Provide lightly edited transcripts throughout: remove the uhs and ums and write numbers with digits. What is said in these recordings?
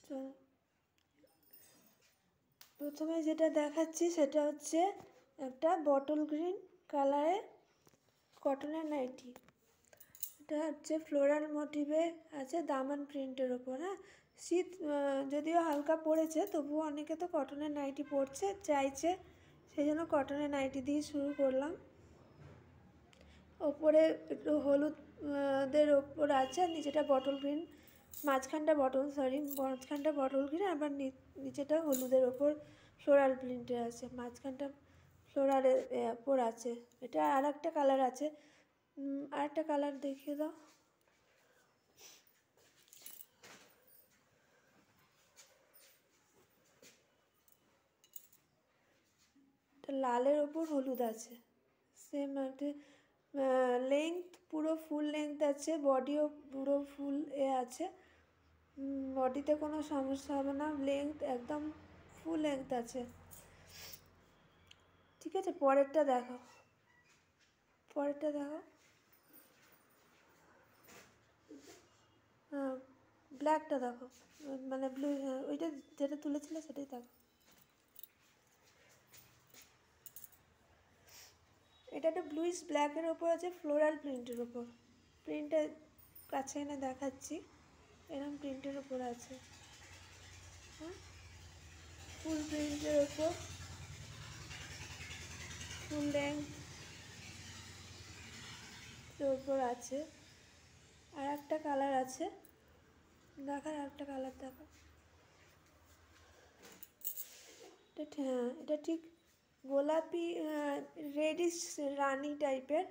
চলো, প্রথমে যেটা দেখাচ্ছি সেটা হচ্ছে একটা বটল গ্রিন কালারের কটনের নাইটি। এটা হচ্ছে ফ্লোরাল মোটিভে আছে, দামান প্রিন্টের ওপর। হ্যাঁ, শীত যদিও হালকা পড়েছে, তবুও অনেকে তো কটনের নাইটি পরছে চাইছে, সেই জন্য কটনের নাইটি দিয়ে শুরু করলাম। ওপরে একটু হলুদের ওপর আছে, আর নিচেটা বটল গ্রিন, মাঝখানটা বটল গ্রিন, আবার নিচেটা হলুদের ওপর ফ্লোরাল প্রিন্টের আছে, মাঝখানটা ফ্লোরালের ওপর আছে। এটা আর একটা কালার আছে, আর একটা কালার দেখিয়ে দাও। লালের ওপর হলুদ আছে, সেম একটা লেংথ, পুরো ফুল লেংথ আছে, বডিও পুরো ফুল আছে, বডিতে কোনো সমস্যা হবে না, লেংথ একদম ফুল লেংথ আছে। ঠিক আছে, পরেরটা দেখো, হ্যাঁ ব্ল্যাকটা দেখো, মানে ব্লু, ওইটা যেটা তুলেছিলে সেটাই দেখো। এটা একটা ব্লুইশ ব্ল্যাকের ওপর আছে, ফ্লোরাল প্রিন্টের ওপর। প্রিন্টটা কাছে এনে দেখাচ্ছি, এরকম প্রিন্টের ওপর আছে। হ্যাঁ, ফুল প্রিন্টের ওপর, ফুল লেংথের ওপর আছে। আর একটা কালার আছে, দেখার একটা কালার দেখো। এটা ঠিক গোলাপি রেডিশ রানি টাইপের,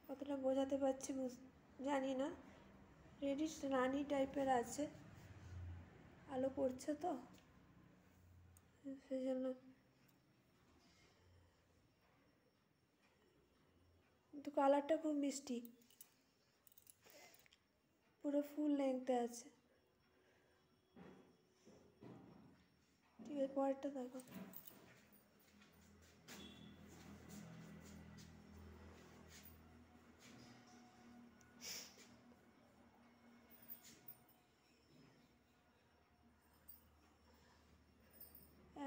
কতটা বোঝাতে পারছি জানি না, রেডিশ রানি টাইপের আছে, আলো পড়ছে তো সেই জন্য। কিন্তু কালারটা খুব মিষ্টি, পুরো ফুল লেংথে আছে। ঠিক আছে, পরেরটা দেখো।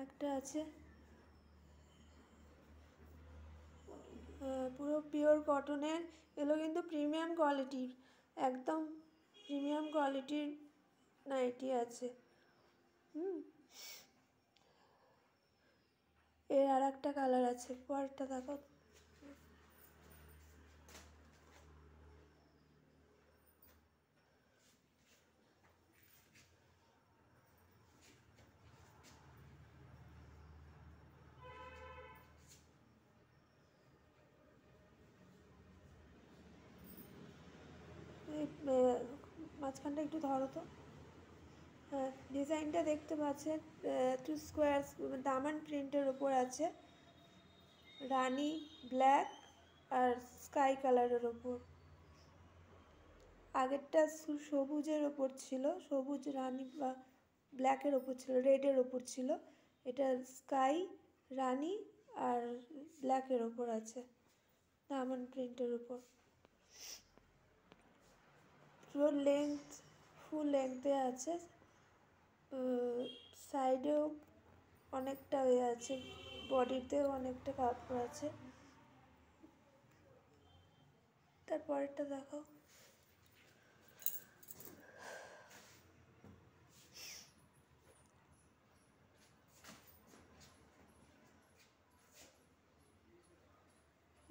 একটা আছে পুরো পিওর কটনের, এগুলো কিন্তু প্রিমিয়াম কোয়ালিটির, একদম প্রিমিয়াম কোয়ালিটির নাইটি আছে। এর আর একটা কালার আছে, পরেরটা দেখো। এই মাঝখানটা একটু ধরো তো। হ্যাঁ, ডিজাইনটা দেখতে পাচ্ছেন, একটু স্কোয়ার দামান প্রিন্টের ওপর আছে, রানি ব্ল্যাক আর স্কাই কালারের ওপর। আগেরটা সবুজের ওপর ছিল, সবুজ রানি বা ব্ল্যাকের ওপর ছিল, রেডের ওপর ছিল। এটা স্কাই, রানি আর ব্ল্যাকের ওপর আছে, দামান প্রিন্টের ওপর। পুরো লেংথ, ফুল লেংথে আছে, সাইডেও অনেকটা আছে, বডিতেও অনেকটা কাপড় আছে। তারপরেরটা দেখো।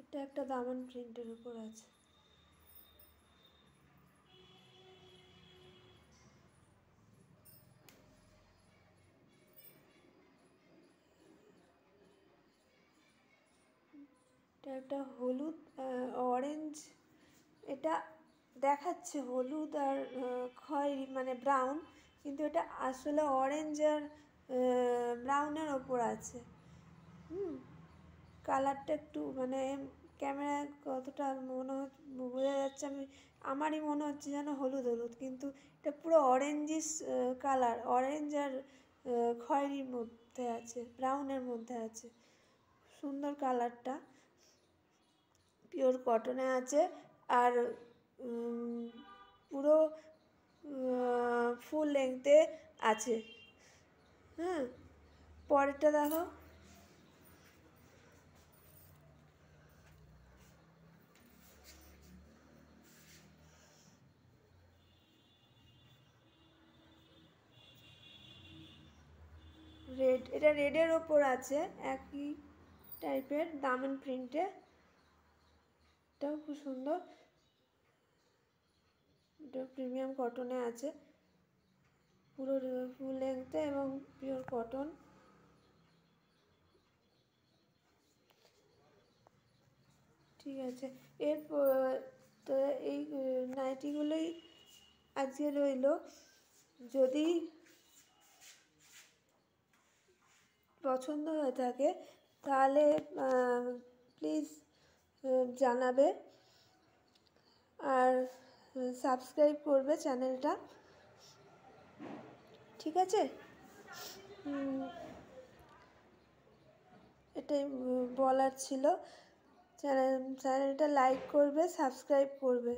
এটা একটা দামান প্রিন্টের উপর আছে। এটা একটা হলুদ অরেঞ্জ, এটা দেখাচ্ছে হলুদ আর খয়েরি মানে ব্রাউন, কিন্তু এটা আসলে অরেঞ্জ আর ব্রাউনের ওপর আছে। কালারটা একটু মানে ক্যামেরায় কতটা বোঝা যাচ্ছে, আমারই মনে হচ্ছে যেন হলুদ হলুদ, কিন্তু এটা পুরো অরেঞ্জিস কালার, অরেঞ্জ আর খয়েরির মধ্যে আছে, ব্রাউনের মধ্যে আছে। সুন্দর কালারটা, পিওর কটনে আছে। আর পুরো ফুল লেংথে আছে। হ্যাঁ, পরেরটা দেখো। রেড, এটা রেডের ওপর আছে, একই টাইপের দামান প্রিন্টে, এটাও খুব সুন্দর। এটা প্রিমিয়াম কটনে আছে, পুরো ফুল লেংথে এবং পিওর কটন। ঠিক আছে, তো এই নাইটিগুলোই আজকে রইল। যদি পছন্দ হয়ে থাকে তাহলে প্লিজ জানাবে, আর সাবস্ক্রাইব করবে চ্যানেলটা। ঠিক আছে, এটাই বলার ছিল। চ্যানেলটা লাইক করবে, সাবস্ক্রাইব করবে।